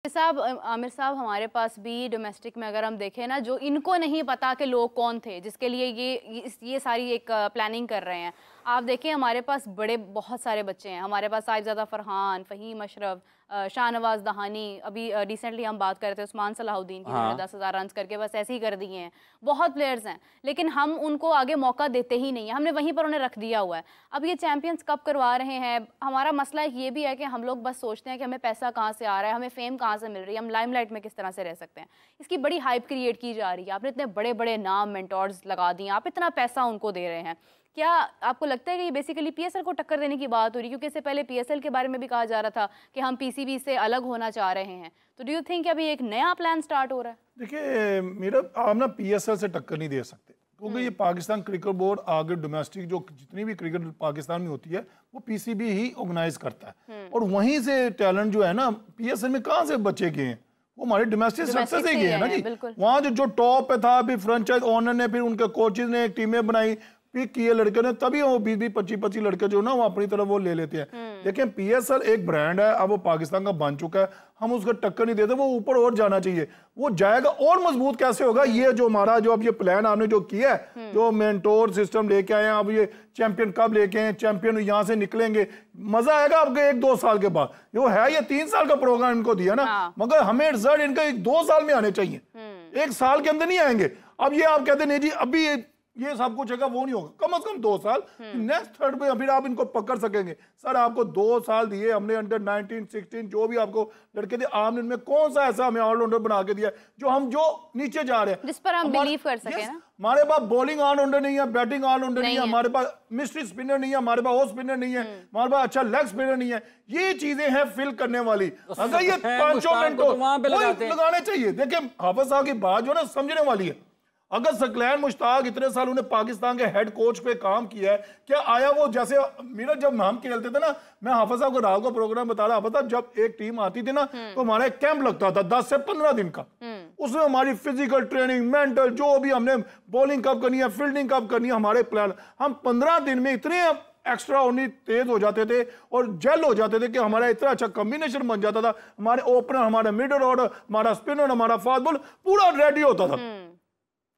साहब आमिर साहब, हमारे पास भी डोमेस्टिक में अगर हम देखें ना, जो इनको नहीं पता कि लोग कौन थे जिसके लिए ये सारी एक प्लानिंग कर रहे हैं। आप देखें हमारे पास बहुत सारे बच्चे हैं। हमारे पास साहिबजादा फरहान, फ़हीम अशरफ, शाहनवाज दहानी, अभी रिसेंटली हम बात कर रहे थे उस्मान सलाहुद्दीन की, जिन्होंने 10,000 रन करके बस ऐसे ही कर दिए हैं। बहुत प्लेयर्स हैं, लेकिन हम उनको आगे मौका देते ही नहीं है। हमने वहीं पर उन्हें रख दिया हुआ है। अब ये चैंपियंस कप करवा रहे हैं। हमारा मसला ये भी है कि हम लोग बस सोचते हैं कि हमें पैसा कहाँ से आ रहा है, हमें फेम कहाँ से मिल रही है, हम लाइमलाइट में किस तरह से रह सकते हैं। इसकी बड़ी हाइप क्रिएट की जा रही है। आपने इतने बड़े बड़े नाम, मेंटोर्स लगा दिए, आप इतना पैसा उनको दे रहे हैं। क्या आपको लगता है कि ये बेसिकली पीएसएल को टक्कर देने की बात हो रही है? क्योंकि इससे पहले पीएसएल के बारे में भी कहा जा रहा था कि हम पीसीबी से अलग होना चाह रहे हैं। तो डू यू थिंक अभी एक नया प्लान स्टार्ट हो रहा है? देखिए मेरा, आप ना पीएसएल से टक्कर नहीं दे सकते, क्योंकि ये पाकिस्तान क्रिकेट बोर्ड आगे डोमेस्टिक जो जितनी भी क्रिकेट पाकिस्तान में होती है वो पीसीबी ही ऑर्गेनाइज करता है। और वहीं से टैलेंट जो है ना, पीएसएल में कहाँ से बच्चे गए हैं, वो हमारे डोमेस्टिक सक्सेस ही गए हैं ना जी। वहाँ जो टॉप पे था, अभी फ्रेंचाइज ओनर ने, फिर उनके कोचेज ने टीमें बनाई, पिक किए लड़के ने, तभी वो 20-20, 25-25 लड़के जो ना वो अपनी तरफ वो ले लेते हैं। देखिए पीएसएल एक ब्रांड है, अब वो पाकिस्तान का बन चुका है, हम उसको टक्कर नहीं देते, वो ऊपर और जाना चाहिए। वो जाएगा और मजबूत कैसे होगा? ये जो हमारा जो अब ये प्लान आपने जो किया है, जो मेंटोर सिस्टम लेके आए हैं, अब ये चैंपियन कब लेके आए, चैंपियन यहाँ से निकलेंगे, मजा आएगा आपके 1-2 साल के बाद। वो है ये 3 साल का प्रोग्राम इनको दिया ना, मगर हमें रिजल्ट इनका 1-2 साल में आने चाहिए, 1 साल के अंदर नहीं आएंगे। अब ये आप कहते नहीं जी अभी ये सब कुछ है, वो नहीं होगा, कम से कम 2 साल। नेक्स्ट थर्ड पे फिर आप इनको पकड़ सकेंगे। सर आपको 2 साल दिए हमने, अंडर 19, 16 जो भी आपको लड़के थे, आपने इनमें कौन सा ऐसा हमें ऑलराउंडर बना के दिया जो नीचे जा रहे हैं, जिस पर हम बिलीव कर सके ना। हमारे पास बॉलिंग ऑलराउंडर नहीं है, बैटिंग ऑलराउंडर नहीं है, हमारे पास मिस्ट्री स्पिनर नहीं है, हमारे पास ऑफ स्पिनर नहीं है, हमारे पास अच्छा लेग स्पिनर नहीं है। ये चीजें हैं फिल करने वाली। अगर ये 5 मिनट लगाने चाहिए। देखिए हाफिज साहब की बात जो ना समझने वाली है। अगर सकलैन मुश्ताक इतने साल उन्हें पाकिस्तान के हेड कोच पे काम किया है, क्या आया वो जैसे मेरा जब हम खेलते थे ना, मैं हाफिज साहब को राव का प्रोग्राम बता रहा था, जब एक टीम आती थी ना तो हमारा एक कैंप लगता था 10 से 15 दिन का। उसमें हमारी फिजिकल ट्रेनिंग, मेंटल, जो भी हमने बॉलिंग कब करनी है, फील्डिंग कब करनी है, हमारे प्लान, हम 15 दिन में इतने एक्स्ट्रा ऑर्डिनरी तेज हो जाते थे और जेल हो जाते थे कि हमारा इतना अच्छा कॉम्बिनेशन बन जाता था। हमारे ओपनर, हमारा मिडल ऑर्डर, हमारा स्पिनर, हमारा फास्ट बॉल पूरा रेडी होता था।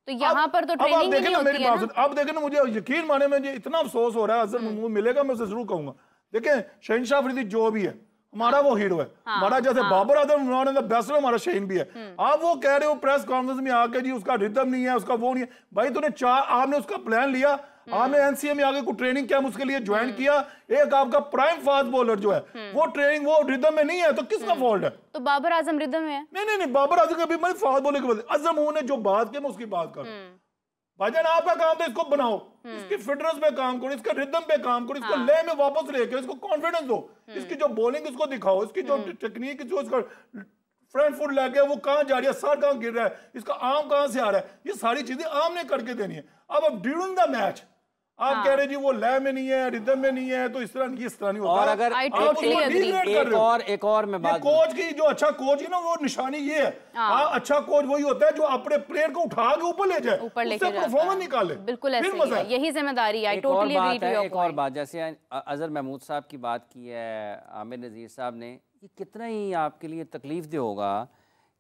तो यहाँ पर तो ट्रेनिंग नहीं होती है ना। अब देखें ना, मुझे यकीन माने, मुझे इतना अफसोस हो रहा है, अजहर महमूद मिलेगा मैं उसे जरूर कहूंगा। देखें शहनशाह अफरीदी जो भी है हमारा वो हीरो है, हमारा जैसे बाबर आजम बेस्ट हमारा शहीन भी है। आप वो कह रहे हो प्रेस कॉन्फ्रेंस में आके जी उसका रिदम नहीं है, उसका वो नहीं है। भाई तूने आपने उसका प्लान लिया, आपने एनसीए में आगे कोई ट्रेनिंग कैंप उसके लिए ज्वाइन किया, एक आपका प्राइम फास्ट बॉलर जो है वो ट्रेनिंग वो रिदम में नहीं है, तो किसका फॉल्ट है? तो बाबर आजम रिदम में है? नहीं, बाबर आजम का भी मैं फास्ट बॉलर के बाद अजहर महमूद ने जो बात की मैं उसकी बात करूं। भाईजान आपका काम था इसको बनाओ, इसकी फिटनेस पे काम करो, इसके रिदम पे काम करो, इसको ले में वापस लेके इसको कॉन्फिडेंस दो, इसकी जो बॉलिंग इसको दिखाओ, इसकी जो टेक्निक, जो इसका फ्रंट फुट लेके वो कहां जा रही है, सर कहां गिर रहा है, इसका आर्म कहां से आ रहा है, ये सारी चीजें आर्म ने करके देनी है। अब ड्यूरिंग द मैच आप कह रहे जी वो लय में नहीं है, रिदम में नहीं है, तो इस तरह नहीं होता। और अगर एक और मैं बात, कोच की जो अच्छा कोच है ना, वो निशानी ये है, अच्छा कोच वही होता है जो अपने प्लेयर को उठा के ऊपर ले जाए, उससे परफॉर्मेंस निकाले। बिल्कुल ऐसे ही है, यही जिम्मेदारी है। Totally agree to your point. एक और बात, जैसे अजहर महमूद साहब की बात की है आमिर नज़ीर साहब ने, ये कितना ही आपके लिए तकलीफ दे होगा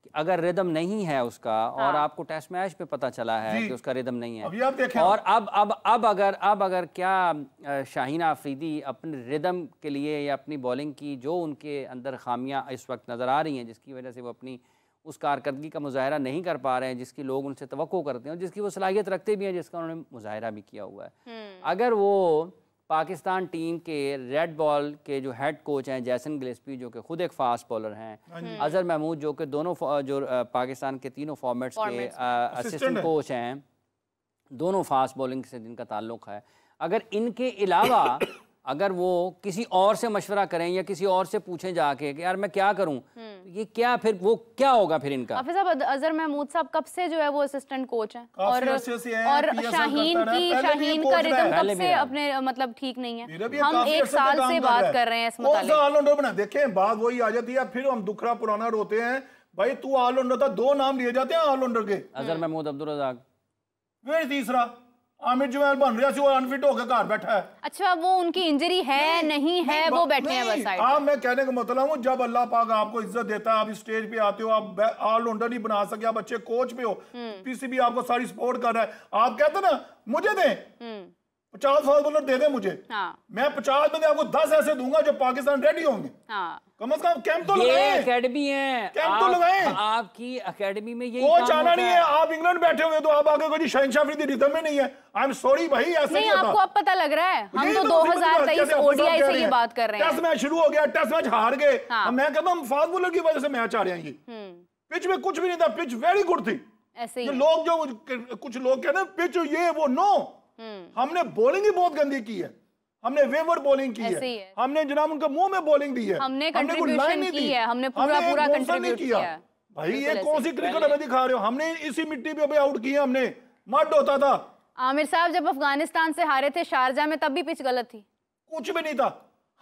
कि अगर रिदम नहीं है उसका, और आपको टेस्ट मैच पे पता चला है कि उसका रिदम नहीं है, अभी आप देखें। और अब अगर क्या शाहीन अफरीदी अपने रिदम के लिए या अपनी बॉलिंग की जो उनके अंदर खामियां इस वक्त नज़र आ रही हैं, जिसकी वजह से वो अपनी उस कारकर्दगी का मुजाहरा नहीं कर पा रहे हैं जिसकी लोग उनसे तवक्को करते हैं और जिसकी वो सलाहियत रखते भी हैं, जिसका उन्होंने मुजाहरा भी किया हुआ है, अगर वो पाकिस्तान टीम के रेड बॉल के जो हेड कोच हैं जैसन गिलेस्पी, जो कि खुद एक फास्ट बॉलर हैं, अजहर महमूद जो कि दोनों जो पाकिस्तान के तीनों फॉर्मेट्स के असिस्टेंट कोच हैं, दोनों फास्ट बॉलिंग से जिनका ताल्लुक है, अगर इनके अलावा अगर वो किसी और से मशवरा करें या किसी और से पूछें जाके कि यार मैं क्या करूं, ये क्या फिर वो क्या होगा फिर इनका? हाफिज साहब, अजहर महमूद साहब कब से जो है वो असिस्टेंट कोच हैं, और शाहीन का रिदम कब से अपने मतलब ठीक नहीं है? हम 1 साल से बात कर रहे हैं इस मुतालिक। ऑलराउंडर बना, देखें बात वही आ जाती है, फिर हम दुखरा पुराना रोते हैं। भाई तू ऑलराउंडर था, 2 नाम लिए जाते हैं ऑलराउंडर के, अजहर महमूद, अब्दुल रज़ाक, फिर तीसरा आमिर जमाल बन रहा है, वो अनफिट होकर घर बैठा है। अच्छा, वो उनकी इंजरी है नहीं है, वो बैठे हैं बस साइड। आप, मैं कहने का मतलब हूँ, जब अल्लाह पाक आपको इज्जत देता है, आप स्टेज पे आते हो, आप ऑलराउंडर नहीं बना सके, आप अच्छे कोच पे हो, पीसीबी आपको सारी सपोर्ट कर रहा है, आप कहते ना मुझे दें 50 फास्ट बॉलर दे दे मुझे, मैं 50 में आपको 10 ऐसे दूंगा जो पाकिस्तान रेडी होंगे। कम से कम कैंप तो लगाएं, एकेडमी है, कैंप तो लगाएं। आपकी एकेडमी में यही कोच आना नहीं है, आप इंग्लैंड बैठे हुए तो आप आगे कोई शहंशाह अफरीदी रिदम में नहीं है। आई एम सॉरी भाई, ऐसे नहीं आपको अब पता लग रहा है, हम तो 2023 ओडीआई से ये बात कर रहे हैं। टेस्ट मैच शुरू हो गया, टेस्ट मैच हार गए, मैं कहता हूँ फास्ट बॉलर की वजह से मैच आ रहे हैं। ये पिच में कुछ भी नहीं था, पिच वेरी गुड थी। ऐसे लोग जो कुछ लोग कहते हैं पिच ये वो, नो, हमने बॉलिंग ही बहुत गंदी की है, हमने वेवर बॉलिंग की है, हमने जनाब उनके मुंह में बॉलिंग दी है, हमने कंट्रीब्यूशन की है, हमने पूरा कंट्रीब्यूट किया है। भाई ये कौन सी क्रिकेट हमें दिखा रहे हो? हमने इसी मिट्टी पे आउट किया, हमने मड होता था। आमिर साहब जब अफगानिस्तान से हारे थे शारजा में, तब भी पिच गलत थी, कुछ भी नहीं था।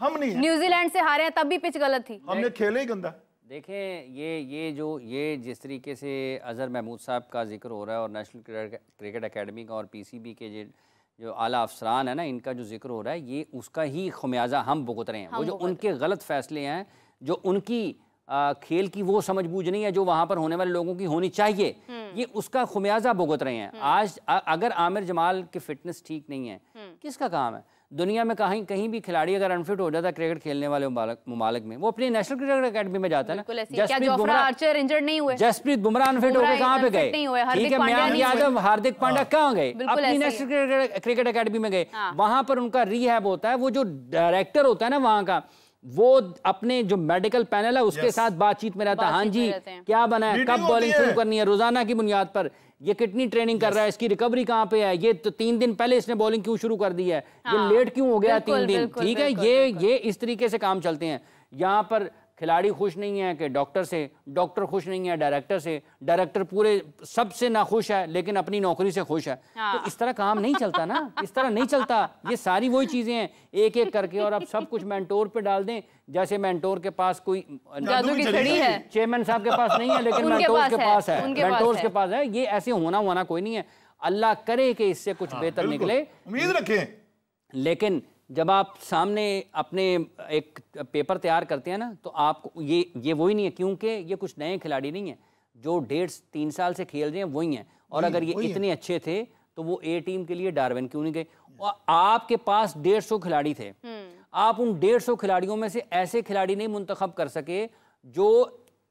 हम नहीं, न्यूजीलैंड से हारे हैं तब भी पिच गलत थी, हमने खेले ही गंदा। देखें ये जिस तरीके से अजहर महमूद साहब का जिक्र हो रहा है और नेशनल क्रिकेट एकेडमी का और पीसीबी के जो आला अफसरान है ना, इनका जो जिक्र हो रहा है, ये उसका ही खमियाजा हम भुगत रहे हैं। वो जो उनके गलत फैसले हैं, जो उनकी खेल की वो समझबूझ नहीं है जो वहाँ पर होने वाले लोगों की होनी चाहिए, ये उसका खमियाजा भुगत रहे हैं। आज अगर आमिर जमाल की फिटनेस ठीक नहीं है, किसका काम है? दुनिया में कहीं भी खिलाड़ी अगर अनफिट हो जाता है क्रिकेट खेलने वाले मुमालिक में, वो अपनी नेशनल क्रिकेट एकेडमी में जाता है ना। जसप्रीत बुमराह अनफिट होकर कहाँ पे गए? ठीक है, मयंक यादव, हार्दिक पांड्या कहाँ गए? अपनी नेशनल क्रिकेट एकेडमी में गए, वहां पर उनका रिहैब होता है। वो जो डायरेक्टर होता है ना वहां का, वो अपने जो मेडिकल पैनल है उसके साथ बातचीत में रहता है। हाँ जी, क्या बना है, कब बॉलिंग शुरू करनी है, रोजाना की बुनियाद पर ये कितनी ट्रेनिंग कर रहा है, इसकी रिकवरी कहाँ पे है, ये तो 3 दिन पहले इसने बॉलिंग क्यों शुरू कर दी है, ये लेट क्यों हो गया 3 दिन। ठीक है, ये इस तरीके से काम चलते हैं। यहाँ पर खिलाड़ी खुश नहीं है कि डॉक्टर से, डॉक्टर खुश नहीं है डायरेक्टर से, डायरेक्टर पूरे सबसे नाखुश है लेकिन अपनी नौकरी से खुश है। तो इस तरह काम नहीं चलता ना, इस तरह नहीं चलता। ये सारी वही चीजें हैं एक एक करके, और अब सब कुछ मेंटोर पे डाल दें। जैसे मेंटोर के पास कोई जादू की छड़ी है, चेयरमैन साहब के पास नहीं है लेकिन मेंटोर के पास है, मेंटोर्स के पास है। ये ऐसे होना कोई नहीं है। अल्लाह करे कि इससे कुछ बेहतर निकले, उम्मीद रखें। लेकिन जब आप सामने अपने एक पेपर तैयार करते हैं ना, तो आपको ये वही नहीं है, क्योंकि ये कुछ नए खिलाड़ी नहीं है, जो 1.5-3 साल से खेल रहे हैं वही हैं। और अगर ये इतने अच्छे थे तो वो ए टीम के लिए डार्विन क्यों नहीं गए? और आपके पास 150 खिलाड़ी थे, आप उन 150 खिलाड़ियों में से ऐसे खिलाड़ी नहीं मुंतखब कर सके जो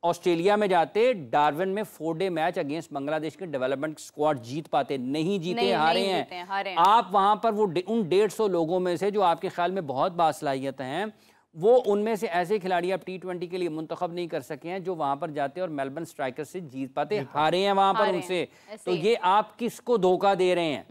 ऑस्ट्रेलिया में जाते, डार्विन में 4-डे मैच अगेंस्ट बांग्लादेश के डेवलपमेंट स्क्वाड जीत पाते, नहीं जीते, हारे हैं। आप वहां पर वो उन 150 लोगों में से जो आपके ख्याल में बहुत बासलाहियत हैं, वो उनमें से ऐसे खिलाड़ी आप T20 के लिए मुंतखब नहीं कर सके हैं जो वहां पर जाते और मेलबर्न स्ट्राइकर्स से जीत पाते, हारे हैं वहां पर उनसे। तो ये आप किसको धोखा दे रहे हैं,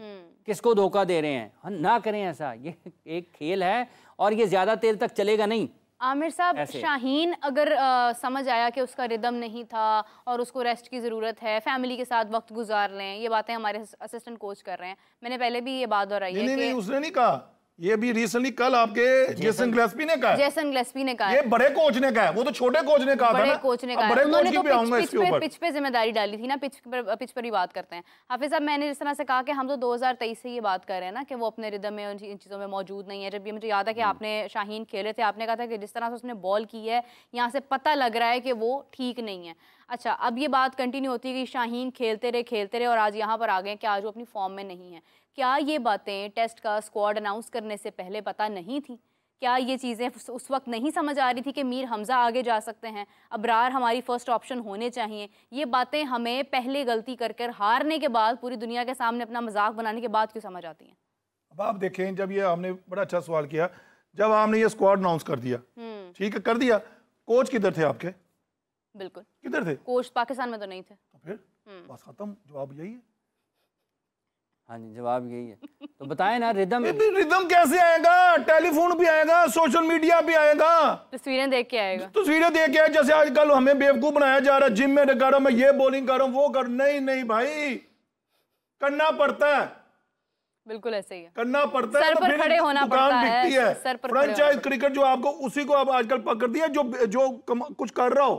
किसको धोखा दे रहे हैं? ना करें ऐसा, ये एक खेल है और ये ज्यादा देर तक चलेगा नहीं। आमिर साहब, शाहीन अगर समझ आया कि उसका रिदम नहीं था और उसको रेस्ट की ज़रूरत है, फैमिली के साथ वक्त गुजार लें, ये बातें हमारे असिस्टेंट कोच कर रहे हैं। मैंने पहले भी ये बात दोहराई है। नहीं, उसने नहीं कहा, ये भी रिसेंटली कल आपके जेसन ग्लेस्पी ने कहा, जेसन ग्लेस्पी ने कहा, ये बड़े कोच ने कहा, वो तो छोटे कोच ने कहा था ना, बड़े कोच ने कहा। उन्होंने तो पिच पे जिम्मेदारी डाली थी ना, पिच पर ही बात करते हैं। हाफिज साहब, मैंने जिस तरह से कहा कि हम तो 2023 से ये बात कर रहे हैं ना कि वो अपने रिदम में इन चीज़ों में मौजूद नहीं है। जब ये मुझे याद है कि आपने शाहीन खेले थे, आपने कहा था कि जिस तरह से उसने बॉल की है, यहाँ से पता लग रहा है कि वो ठीक नहीं है। अच्छा, अब ये बात कंटिन्यू होती है कि शाहीन खेलते रहे और आज यहाँ पर आ गए कि आज वो अपनी फॉर्म में नहीं है। क्या ये बातें टेस्ट का स्क्वाड अनाउंस करने से पहले पता नहीं थी? क्या ये चीज़ें उस वक्त नहीं समझ आ रही थी कि मीर हमजा आगे जा सकते हैं, अबरार हमारी फर्स्ट ऑप्शन होने चाहिए? ये बातें हमें पहले गलती कर हारने के बाद, पूरी दुनिया के सामने अपना मजाक बनाने के बाद क्यों समझ आती हैं? अब आप देखें, जब ये हमने बड़ा अच्छा सवाल किया, जब आपने ये स्क्वाड अनाउंस कर दिया, ठीक है, कर दिया, कोच किधर थे आपके? बिल्कुल किधर थे? कोच पाकिस्तान में तो नहीं थे। तो फिर बस खत्म, जवाब यही है। हाँ जी, जवाब यही है। तो बताएं ना, रिदम कैसे आएगा? टेलीफोन भी आएगा, सोशल मीडिया भी आएगा, तस्वीरें देख के आएगा, तस्वीरें देख के। जैसे आजकल हमें बेवकूफ बनाया जा रहा है, जिम में कर रहा हूं मैं, ये बॉलिंग कर रहा हूं, वो कर, नहीं भाई, करना पड़ता है। बिल्कुल ऐसे ही है, करना पड़ता है, सर पर खड़े होना पड़ता है। फ्रेंचाइज क्रिकेट जो आपको उसी को आप आजकल पकड़ दिया, जो कुछ कर रहा हो,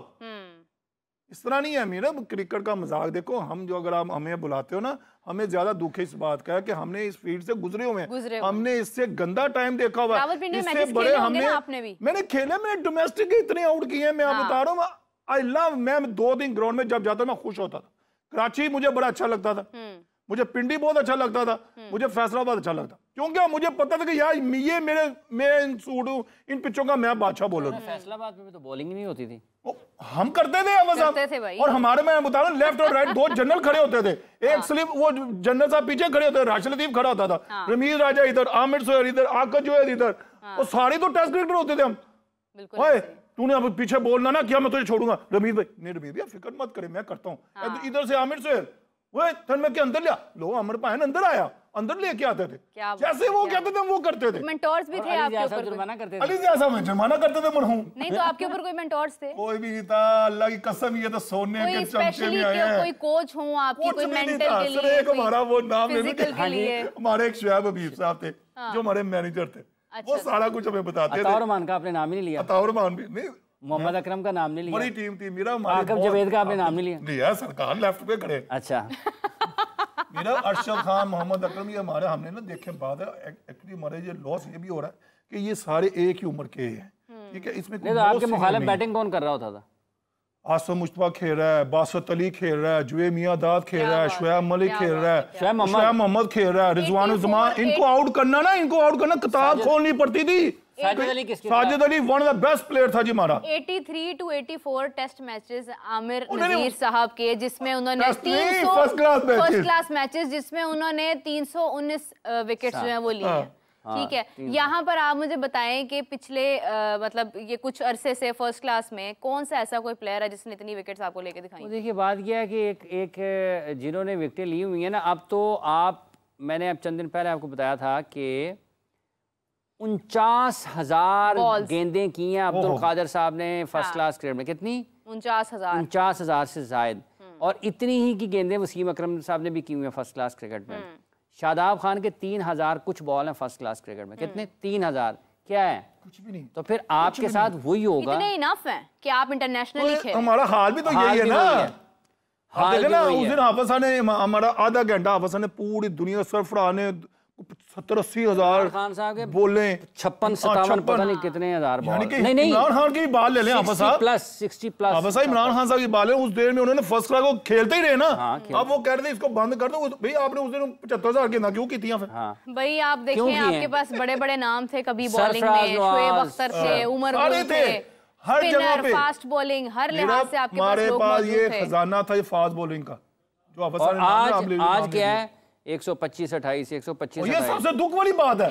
इस तरह नहीं है मीरा, क्रिकेट का मजाक देखो। हम जो अगर आप हमें बुलाते हो ना, हमें ज्यादा दुख इस बात का है कि हमने इस फील्ड से गुजरे हुए हैं, हमने इससे गंदा टाइम देखा हुआ है, इससे बड़े हमने मैंने खेले, मैंने डोमेस्टिक इतने आउट किए हैं, मैं आप बता रहा हूँ। आई लव, मैं 2 दिन ग्राउंड में जब जाता मैं खुश होता था। कराची मुझे बड़ा अच्छा लगता था, मुझे पिंडी बहुत अच्छा लगता था, मुझे फैसलाबाद अच्छा लगता, क्योंकि मुझे पता था कि यार ये मेरे इन पिचों का मैं बादशाह बॉलर हूं। फैसलाबाद में तो बॉलिंग नहीं होती थी, हम करते थे और हमारे, मैं बता रहा हूँ, लेफ्ट और राइट 2 जनरल खड़े होते थे, एक स्लिप वो जनरल साहब पीछे खड़े होते थे, राशिद लतीफ खड़ा होता था, रमीज राजा इधर, आमिर सोहेल इधर, आकाश जोहर इधर, वो सारे तो टेस्ट क्रिकेटर होते थे हम। ओए तूने अब पीछे बोलना ना, क्या मैं तुझे छोड़ूगा? रमीज भाई, नहीं रमीज भैया फिक्र मत करे, मैं करता हूँ। इधर से आमिर सोहेल, वो थन में के अंदर लिया, लो अमर पायन अंदर आया, अंदर लेके आते थे, जैसे वो कहते थे वो करते थे। मेंटोर्स भी थे आपके ऊपर? जुर्माना करते थे। अली जैसा मैं जुर्माना करते थे मरहूम। नहीं तो आपके ऊपर कोई मेंटोर्स थे? कोई भी नहीं था, अल्लाह की कसम, ये तो सोने के चमचे में आए हैं। कोई कोच हो आपकी, कोई मेंटल के लिए, एक हमारा वो नाम फिजिकल के लिए, हमारे एक शुएब हबीब साहब थे जो हमारे मैनेजर थे, वो सारा कुछ हमें बताते थे। अताउर मान का आपने नाम ही नहीं लिया? अताउर मान भी नहीं, मोहम्मद अकरम का नाम नहीं लिया? बड़ी टीम थी मेरा, आकब जवेद का आपने नाम नहीं लिया? लिया, सरकार लेफ्ट पे खड़े। अच्छा। मेरा अरशद खान, मोहम्मद अकरम, ये हमारे, हमने ना देखे बात है एक्चुअली, हमारे ये लॉस ये भी हो रहा है कि ये सारे एक ही उम्र के हैं, ठीक है। इसमें नहीं तो आपके मुखालिफ बैटिंग कौन कर रहा होता था? आसम मुश्तबा खेल रहा है, बासत अली खेल रहा है, जुए मियादाद खेल रहा है, शुएब मलिक खेल रहा है, शुएब मोहम्मद खेल रहा है, रिजवान उज़्मान, इनको आउट करना ना, इनको आउट करना किताब खोलनी पड़ती थी। Sajid Ali one of the best player था जी हमारा। 83 to 84 टेस्ट मैचेस आमिर नजीर साहब के, जिसमें उन्होंने 300 फर्स्ट क्लास मैचेस, जिसमें उन्होंने 319 विकेट्स जो है वो लिए हैं। ठीक है, यहाँ पर आप मुझे बताएं कि पिछले मतलब ये कुछ अरसे से फर्स्ट क्लास में कौन सा ऐसा कोई प्लेयर है जिसने इतनी विकेट्स आपको लेके दिखाई? देखिए बात यह है कि एक जिन्होंने विकेटें ली हुई है ना, अब तो मैंने अब चंद दिन पहले आपको बताया था कि 49,000 गेंदें की हैं अब्दुल कादिर साहब ने फर्स्ट क्लास क्रिकेट में। कितनी? 49,000 से जायद। और इतनी ही की गेंदें वसीम अकरम साहब ने भी की हुई हैं फर्स्ट क्लास क्रिकेट में। शादाब खान के 3,000 कुछ बॉल हैं फर्स्ट क्लास क्रिकेट में। कितने? 3,000। क्या है? कुछ भी नहीं। तो फिर आपके साथ वही होगा। इतने इनफ हैं कि आप इंटरनेशनली खेलें। हमारा हाल भी तो यही है ना। हाल ना, उस दिन हाफिज ने हमारा आधा घंटा, हाफिज ने पूरी दुनिया सरफराज ने 70-80 हजार खान साहब के बोले, 56-57 पता नहीं कितने हजार बॉल। नहीं इमरान खान की बात ले लें हाफिज साहब, 60 प्लस हाफिज साहब इमरान खान साहब की बात है। उस देर में उन्होंने फर्स्ट क्लास को खेलते ही रहे ना। अब वो कह रहे थे इसको बंद कर दो। भाई आपने उस दिन 75,000 की ना क्यों की थी? भाई आप देखें, आपके पास बड़े बड़े नाम थे कभी बॉलिंग में, शोएब अख्तर थे, उमर गुल थे, हर जगह पे फास्ट बॉलिंग, हर लिहाज से आपके पास लोग पास मौजूद ये थे। खजाना था ये फास्ट बॉलिंग का जो हाफिज साहब ने आज क्या है? 125-28 ये सबसे दुख वाली बात है।